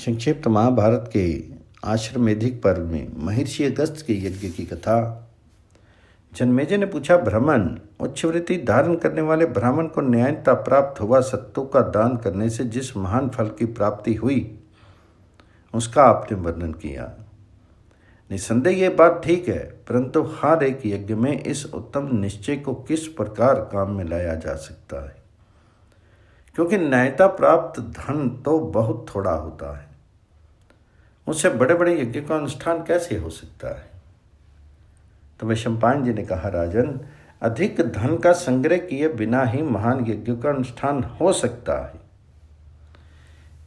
संक्षिप्त महाभारत के आश्वमेधिक पर्व में महर्षि अगस्त्य के यज्ञ की कथा। जन्मेजय ने पूछा, ब्राह्मण, उच्चवृत्ति धारण करने वाले ब्राह्मण को न्यायता प्राप्त हुआ सत्तों का दान करने से जिस महान फल की प्राप्ति हुई उसका आपने वर्णन किया। निसंदेह ये बात ठीक है, परंतु हर एक यज्ञ में इस उत्तम निश्चय को किस प्रकार काम में लाया जा सकता है, क्योंकि न्यायता प्राप्त धन तो बहुत थोड़ा होता है, उससे बड़े बड़े यज्ञ का अनुष्ठान कैसे हो सकता है। तो वैशंपायन जी ने कहा, राजन, अधिक धन का संग्रह किए बिना ही महान यज्ञ का अनुष्ठान हो सकता है।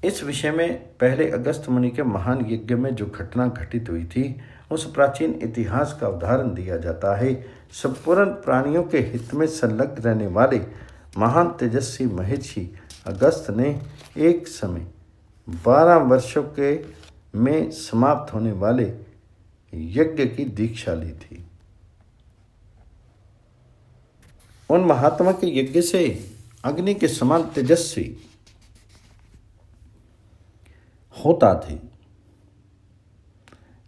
इस विषय में पहले अगस्त मुनि के महान यज्ञ में जो घटना घटित हुई थी उस प्राचीन इतिहास का उदाहरण दिया जाता है। संपूर्ण प्राणियों के हित में संलग्न रहने वाले महान तेजस्वी महर्षि अगस्त ने एक समय 12 वर्षों के में समाप्त होने वाले यज्ञ की दीक्षा ली थी। उन महात्मा के यज्ञ से अग्नि के समान तेजस्वी होता थे,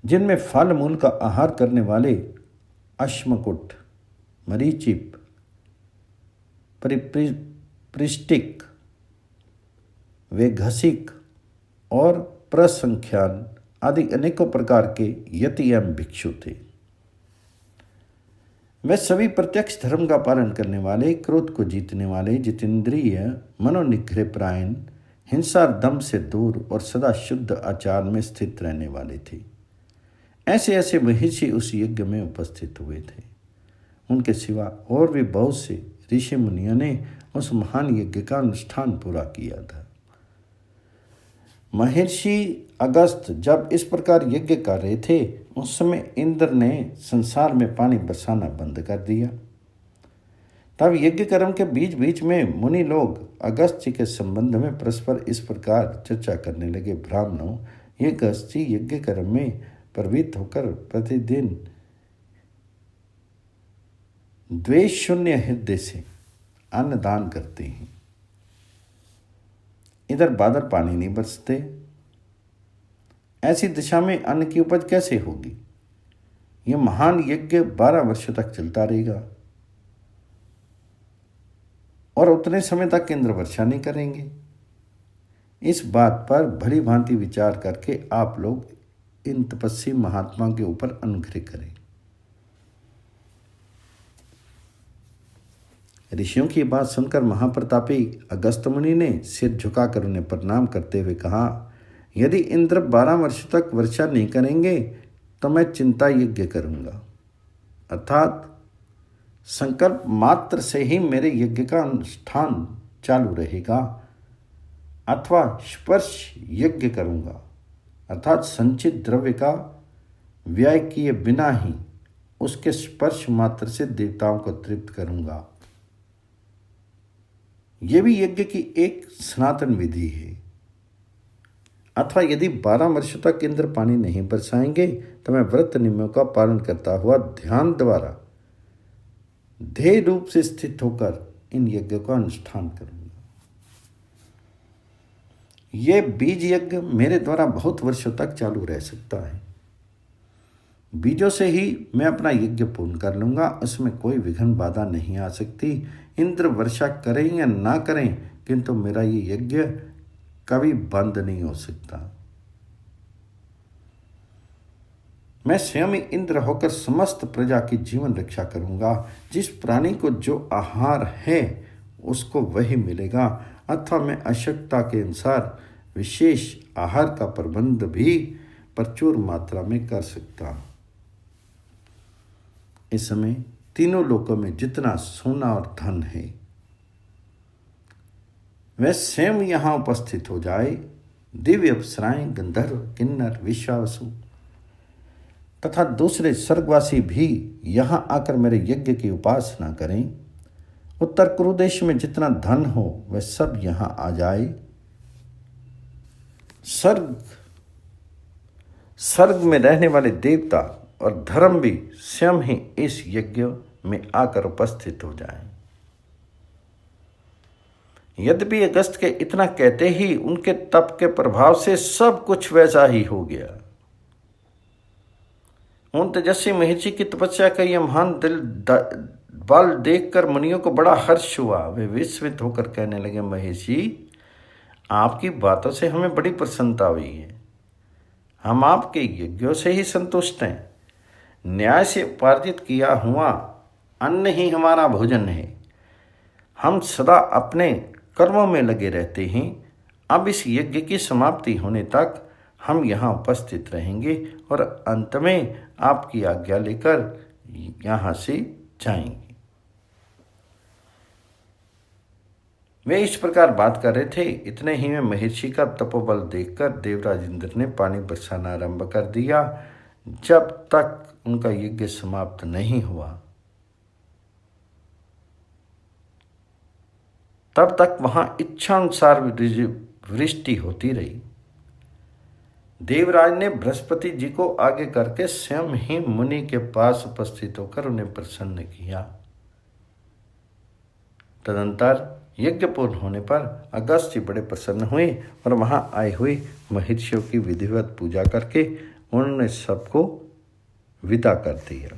जिनमें फल मूल का आहार करने वाले अश्मकुट, मरीचिप, परिपृष्टिक, वेघसिक और प्रसंख्यान आदि अनेकों प्रकार के यति एवं भिक्षु थे। वे सभी प्रत्यक्ष धर्म का पालन करने वाले, क्रोध को जीतने वाले, जितेंद्रिय, मनोनिग्रह परायण, हिंसा दम से दूर और सदा शुद्ध आचार में स्थित रहने वाले थे। ऐसे ऐसे महर्षि उस यज्ञ में उपस्थित हुए थे। उनके सिवा और भी बहुत से ऋषि मुनियों ने उस महान यज्ञ का अनुष्ठान पूरा किया था। महर्षि अगस्त जब इस प्रकार यज्ञ कर रहे थे उस समय इंद्र ने संसार में पानी बरसाना बंद कर दिया। तब यज्ञ कर्म के बीच बीच में मुनि लोग अगस्त जी के संबंध में परस्पर इस प्रकार चर्चा करने लगे, ब्राह्मणों, ये अगस्त जी यज्ञ कर्म में प्रवृत्त होकर प्रतिदिन द्वेष शून्य हृदय से अन्न दान करते हैं। इधर बादल पानी नहीं बरसते, ऐसी दिशा में अन्न की उपज कैसे होगी। यह महान यज्ञ 12 वर्षों तक चलता रहेगा और उतने समय तक इंद्र वर्षा नहीं करेंगे। इस बात पर भली भांति विचार करके आप लोग इन तपस्वी महात्मा के ऊपर अनुग्रह करें। ऋषियों की बात सुनकर महाप्रतापी अगस्त मुनि ने सिर झुकाकर उन्हें प्रणाम करते हुए कहा, यदि इंद्र 12 वर्ष तक वर्षा नहीं करेंगे तो मैं चिंता यज्ञ करूंगा, अर्थात संकल्प मात्र से ही मेरे यज्ञ का अनुष्ठान चालू रहेगा, अथवा स्पर्श यज्ञ करूंगा, अर्थात संचित द्रव्य का व्यय किए बिना ही उसके स्पर्श मात्र से देवताओं को तृप्त करूंगा। यह भी यज्ञ की एक सनातन विधि है। अथवा यदि 12 वर्षों तक इंद्र पानी नहीं बरसाएंगे तो मैं व्रत नियमों का पालन करता हुआ ध्यान द्वारा ध्येय रूप से स्थित होकर इन यज्ञ का अनुष्ठान करूंगा। यह बीज यज्ञ मेरे द्वारा बहुत वर्षों तक चालू रह सकता है। बीजों से ही मैं अपना यज्ञ पूर्ण कर लूंगा, उसमें कोई विघ्न बाधा नहीं आ सकती। इंद्र वर्षा करें या ना करें, किंतु मेरा ये यज्ञ कभी बंद नहीं हो सकता। मैं स्वयं इंद्र होकर समस्त प्रजा की जीवन रक्षा करूंगा। जिस प्राणी को जो आहार है उसको वही मिलेगा, अथवा मैं आवश्यकता के अनुसार विशेष आहार का प्रबंध भी प्रचुर मात्रा में कर सकता हूं। इस समय तीनों लोकों में जितना सोना और धन है वह स्वयं यहां उपस्थित हो जाए। दिव्य अप्सराएं, गंधर्व, किन्नर, विश्वावसु तथा दूसरे स्वर्गवासी भी यहां आकर मेरे यज्ञ की उपासना करें। उत्तर कुरुदेश में जितना धन हो वह सब यहां आ जाए। स्वर्ग में रहने वाले देवता और धर्म भी स्वयं ही इस यज्ञ में आकर उपस्थित हो जाएं। यद्यपि अगस्त के इतना कहते ही उनके तप के प्रभाव से सब कुछ वैसा ही हो गया। उन तेजस्वी महर्षि की तपस्या का यह महान बल देखकर मुनियों को बड़ा हर्ष हुआ। वे विस्मित होकर कहने लगे, महर्षि, आपकी बातों से हमें बड़ी प्रसन्नता हुई है। हम आपके यज्ञों से ही संतुष्ट हैं। न्याय से उपार्जित किया हुआ अन्न ही हमारा भोजन है। हम सदा अपने कर्मों में लगे रहते हैं। अब इस यज्ञ की समाप्ति होने तक हम यहाँ उपस्थित रहेंगे और अंत में आपकी आज्ञा लेकर यहाँ से जाएंगे। वे इस प्रकार बात कर रहे थे, इतने ही में महर्षि का तपोबल देखकर देवराज इंद्र ने पानी बरसाना आरंभ कर दिया। जब तक उनका यज्ञ समाप्त नहीं हुआ तब तक वहां इच्छानुसार वृष्टि होती रही। देवराज ने बृहस्पति जी को आगे करके स्वयं ही मुनि के पास उपस्थित होकर उन्हें प्रसन्न किया। तदंतर यज्ञ पूर्ण होने पर अगस्त जी बड़े प्रसन्न हुए और वहां आए हुए महर्षियों की विधिवत पूजा करके उन्होंने सबको विदा कर दिया।